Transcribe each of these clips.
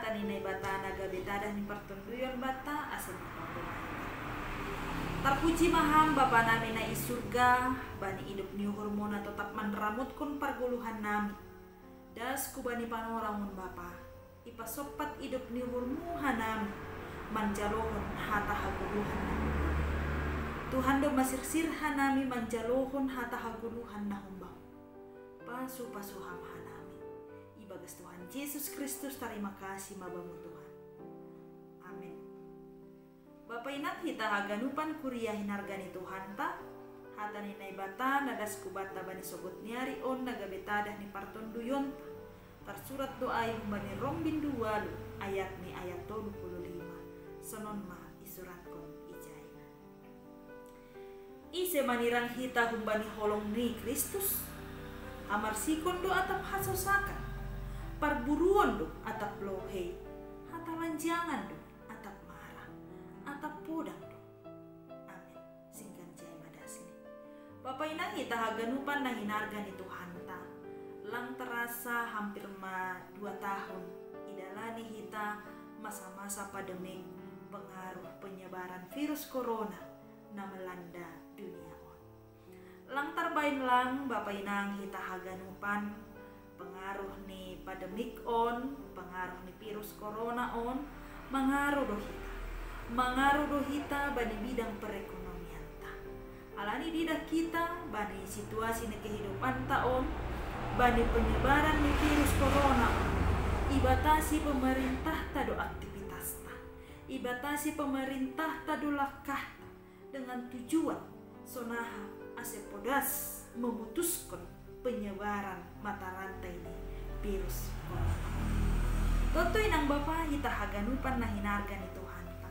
hata ni bata naga betada ni pertunduyan bata asin terpuji maham Bapa nami na isurga bani hidup ni hormona tetap menramut kun perguluhan nami das ku bani panorangun Bapa ipasopat hidup ni hormuhan nami manjalohon hata haguluhan nami Tuhan do masirsirhan nami manjalohon hata haguluhan na humbang pasu hamha nami ibagas Tuhan Yesus Kristus terima kasih mabamu Tuhan amin. Bapa inat hita haganupan kuria hinargani Tuhan ta hata ni bata nadas kubata bani sogot niari on naga betadah ni partonduyon tersurat doa yang bani rombin 2 ayat 25 sonon ma isurat kon ijai ise manirang hita humbani holong ni Kristus amar sikon do atap hasosakan parburuan do atap lohe hata lanjangan do atap marah atap podang do amin singkan jai madasini Bapa inang hita haganupan na hinargan ni Tuhan ta lang terasa hampir 2 tahun idalani hita masa-masa pandemik pengaruh penyebaran virus corona na melanda dunia on. Lang terbain lang Bapa inang hita haganupan pengaruh ni pandemik on, pengaruh ni virus corona on, mengaruh do hita bani bidang perekonomian ta. Alani didak kita bani situasi ni kehidupan ta on, bani penyebaran ni virus corona on. Ibatasi pemerintah ta do aktivitas ta. Ibatasi pemerintah ta do langkah ta dengan tujuan sonaha asepodas memutuskan penyebaran mata rantai ini virus corona. Toto inang Bapa hita haganupan na hinargan ni Tuhan ta.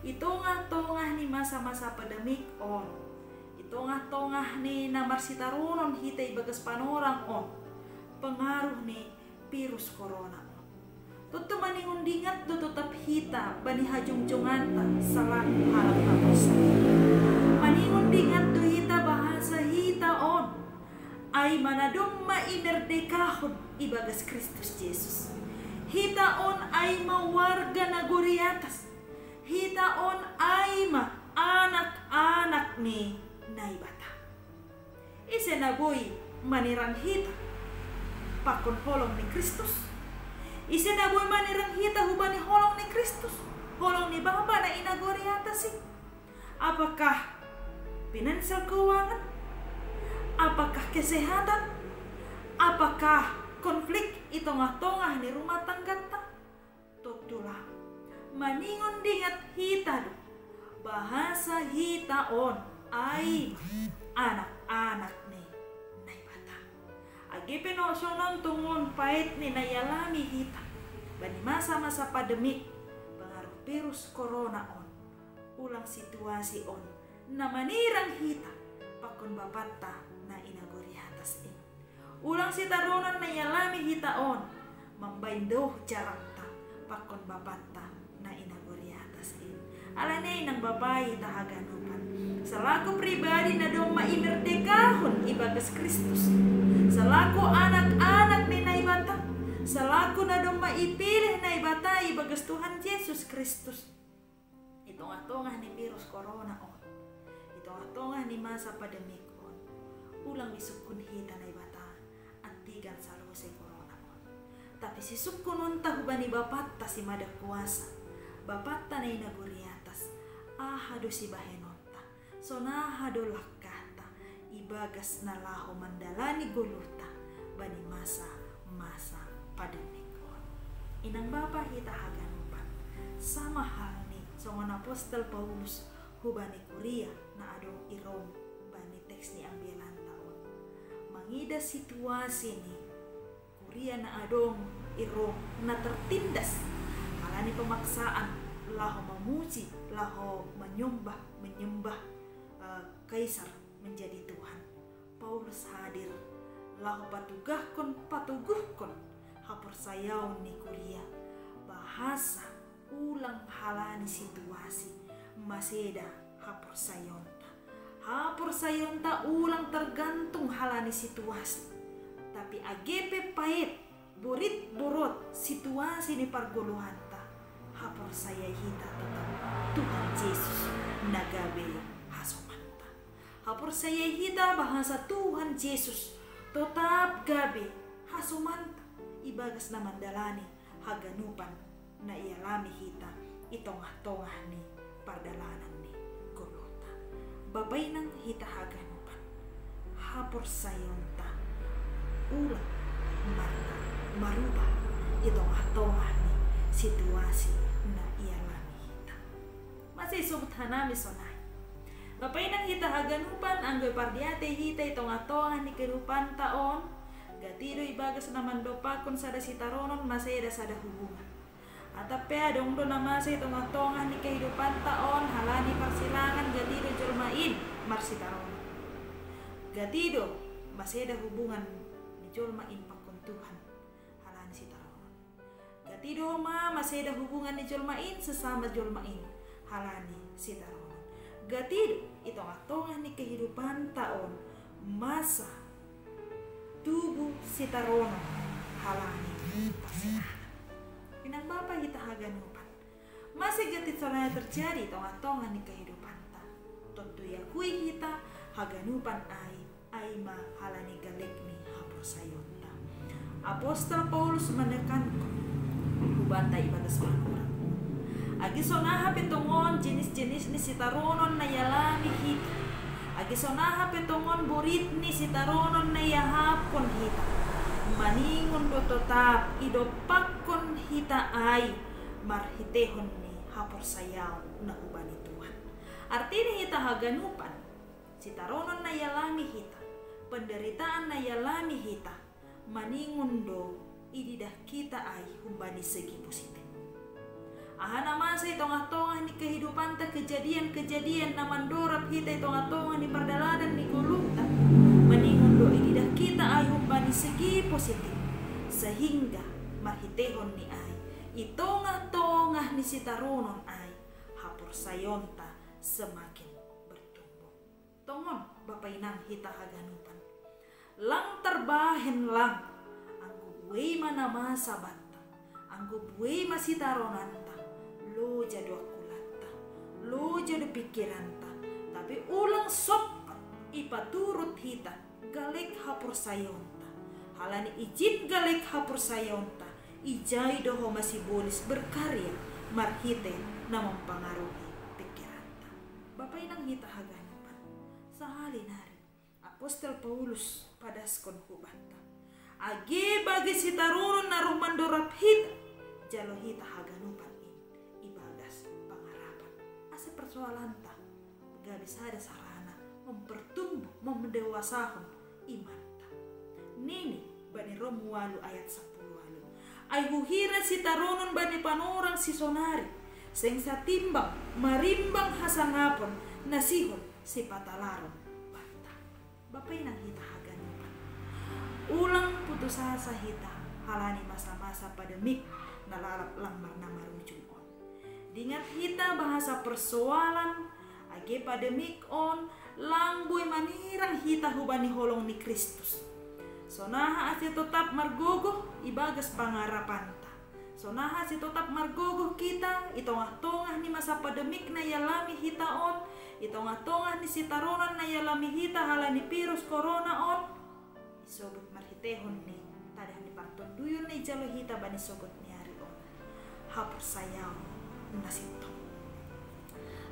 Itongah-tongah ni masa-masa pandemik on. Itongah-tongah ni namar sitarunon hita ibagas panorang on. Pengaruh ni virus corona on. Toto maningundingat do tetap hita bani hajung-jungan ta selaku halap manusia. Maningundingat do hita bahasa hita on. Ay manadong maimerdekahon ibagas Kristus Yesus. Hita on ay mawarga naguri atas. Hita on ay anak-anak ni naibata. Ise naboy manirang hita pakon holong ni Kristus. Ise naboy manirang hita hubani holong ni Kristus. Holong ni Bapa na inaguri atas sih. Apakah finansial keuangan? Apakah kesehatan? Apakah konflik itongah-tongah ni rumah tangga ta? Totulah maningon dingat hita do bahasa hita on ay anak-anak ni naibata. Agi pinosonon tungon pait ni nayalami hita bani masa-masa pandemik pengaruh virus corona on ulang situasi on na manirang hita pakon bapata na inaguri atas ini. Ulang si tarunan na yalami hitaon mambaindoh jarang ta pakon bapata na inaguri atas ini. Alanay ng babae tahaganupan selaku pribadi na dong maimerdekahon ibagas Kristus. Selaku anak-anak ni naibata, selaku na dong maipilih naibata ibagas Tuhan Yesus Kristus. Itong-atongah ni virus corona on. Itong-atongah ni masa pandemik on. Ulang isukun hita na ibata at tigan sa lose corona on. Tapi si sukun on tahubani bapatta si madak kuasa. Bapatta na inaguri atas. Ahado si bahenonta. Sonahado lakata. Ibagas na laho mandalani guluta. Bani masa pandemik on. Inang Bapa hita haganupan. Sama hal ni songon Apostol Paulus hubani kuria na adong irom bani teks ni ambilan taon. Mangida situasi ni kuria na adong irom na tertindas kalani pemaksaan laho memuji, laho menyembah kaisar menjadi Tuhan. Paulus hadir laho patuguhkon hapersayaon ni kuria bahasa ulang halani situasi maseda hapur sayonta ulang tergantung halani situasi tapi agepe pait borit borot situasi ni pargoluhanta hapor saya hita tetap Tuhan Yesus nagabe hasomanta. Hapor saya hita bahasa Tuhan Yesus tetap gabe hasomanta ibagas na mandalani haganupan na ialami hita itongah-tongah ni pardalanan ni golota. Babay nang hita haganupan hapor sayonta ulang marta marubah itongah-tongah ni situasi na ialami hita. Masih subut hanami sonay. Babay nang hita haganupan anggoy pardiate hita itongah-tongah ni kehidupan taon gatido ibagas naman dopakon sada sitaronon masaya sada hubungan. Atape adong do nama sa tongah-tongah ni kehidupan taon halani persilangan gatido jolmain marsitaronon. Gatido masaya hubungan ni jolmain pakon Tuhan halani sitaronon. Gatido masaya hubungan ni jolmain sesama jolmain halani sitaronon. Gatido itongah-tongah ni kehidupan taon masa tubuh sitarono halani pasirahan. Pinang bapa hita haganupan. Masih gatit solanya terjadi tongah-tongah ni kehidupan ta. Tentu ya kui hita haganupan ai ma halani galek ni hapor sayonta. Apostol Paulus menekankan hubanta ibadah orang. Agi sonaha petongon jenis-jenis ni sitaronon na yalami hita. Agi sonaha petongon borit ni sitaronon na yahapon hita. Maningon do tetap idopakon hita ay marhitehon ni hapor sayaw na ubani Tuhan. Artinya hita haganupan sitaronon na yalami hita. Penderitaan na yalami hita. Maningon do ididah kita ay humbani segi positif. Ahana masa itongah-tongah ni kehidupan ta kejadian-kejadian na mandorap hita itongah-tongah ni pardalanan ni gulungta. Maningon do ididah kita ay humbani segi positif. Sehingga marhitehon ni ay itongah-tongah ni sitaronon ay hapor sayonta semakin bertumbuh. Tongon bapainang hita haganupan. Lang terbahen lang anggo buay mana masa bata. Anggo buay masitaronanta. Lo jadu akulata, lo jadu pikiranta, tapi ulang sopat ipaturut hita galek hapur sayonta. Halani ijib galek hapur sayonta, ijai doho masih bolis berkarya marhite na mempengaruhi pikiranta. Bapak inang hita haganupan, sahalin hari Apostol Paulus padaskon hubanta. Agi bagi sitarunun naruh mandorap hita, jalo hita haganupan. Persoalan tak gak bisa ada sarana mempertumbuh memdewasakan iman tak. Nini bani Romualu ayat 10 walu. Ay huhira si taronon bani panorang si sonari seng sa timbang marimbang hasangapon nasihon si patalaron bata. Bapay nang hita haganupan. Ulang putus asa hita halani masa-masa pandemik nalalap lamar na marujung. Dingat hita bahasa persoalan age pandemik on langboy manirang hita hubani holong ni Kristus. Sonaha asi tetap margogoh ibagas pangarapan ta. Sonaha asi tetap margogoh kita itongah-tongah ni masa pandemik na yalami hita on, itongah-tongah ni sitaronan na yalami hita halani virus corona on. Isobut marhitehon ni tadah ni partonduyun ni jalo hita bani sogot ni hari on. Hapur sayaw nasitong.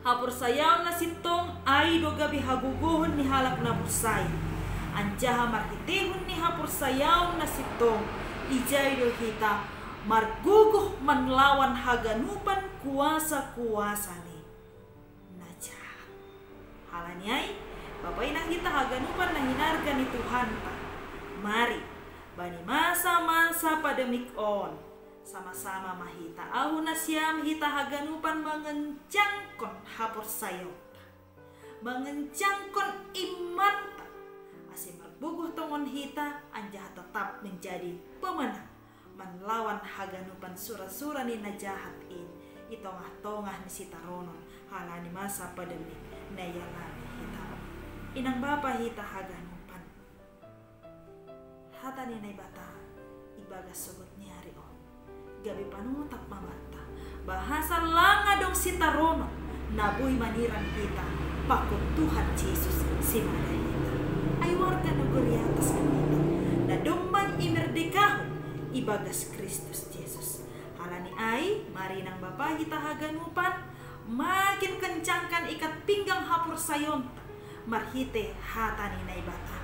Hapur sayaw nasitong ay do gabi haguguhon ni halak na busay. Anjaha marhitehon ni hapur sayaw nasitong ijay do hita marguguh manlawan haganupan kuasa-kuasa ni najahat. Halani ay bapay na hita haganupan na hinarga ni Tuhan ta. Mari bani masa-masa pandemik on sama-sama mahita au na siyam hita haganupan mengencangkon hapor sayota mengencangkon iman ta asim marbuguh tongon hita anjah tetap menjadi pemenang menlawan haganupan sura-sura ni najahat in itongah-tongah ni sitaronon halani masa pandemik na yalani hita inang bapa hita haganupan hata ni nay bata bagas sogot nyari on. Gabi panutak mamata. Bahasa langa dong sitarono. Nabui maniran kita. Pakut Tuhan Yesus si madahita. Ay warga negeri atas kita. Na domban imerdekahon ibagas Kristus Yesus. Halani ay mari nang Bapa kita haganupan. Makin kencangkan ikat pinggang hapur sayon. Marhite hatani na ibata.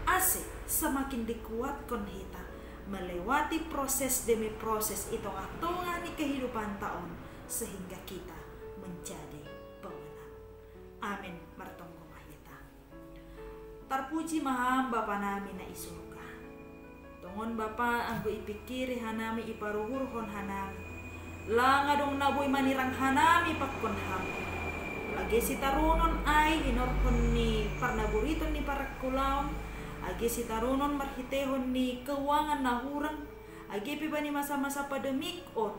Ase semakin dikuatkan kita melewati proses demi proses hitung-hitungan di kehidupan tahun sehingga kita menjadi pemenang. Amin. Martonggo mahita. Terpuji maham Bapa nami na isurga. Tongon Bapa anggo ipikiri hanami iparuhurhon hanami. Langa dong naboy manirang hanami pakkon ham. Lagi si tarunon ay inorhon ni parnaburiton ni parakulaon. Agi si tarunon marhitehon ni keuangan nahurang. Agi pi bani masa-masa pandemik on.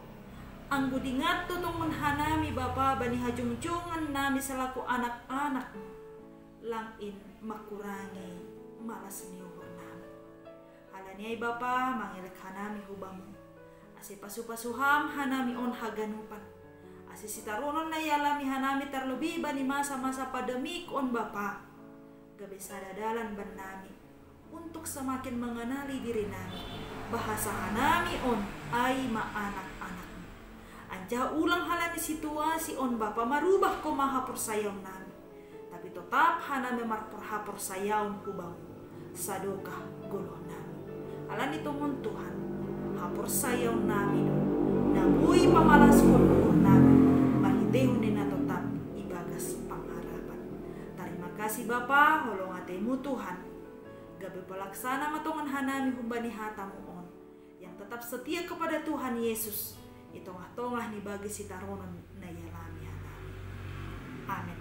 Anggo dingat tutong menhanami Bapa bani hajung-jungan nami selaku anak-anak. Langin makurangi malas niuhur nami. Halani ay Bapa mangilek hanami hubamu. Asi pasu-pasuham hanami on haganupan. Asi si tarunon na yalami hanami terlebih bani masa-masa pandemik on Bapa. Gabe sadadalan ban nami untuk semakin mengenali diri nami. Bahasa hanami on ay ma-anak-anakmu. Anja ulang halani situasi on Bapa marubah ko mahapur sayaw nami. Tapi tetap hanami marpurhapur sayaw hubamu. Sadokah guluh nami. Halani tongon Tuhan. Hapur sayaw nami do. Nabui pamalas ko nuhur nami. Mahitehon na tetap ibagas pangharapan. Terima kasih Bapa holong atemu Tuhan. Gabi pelaksana matongan hanami humbani hatamu on. Yang tetap setia kepada Tuhan Yesus. Itongah-tongah ni bagi si taronon na yalami hanami. Amin.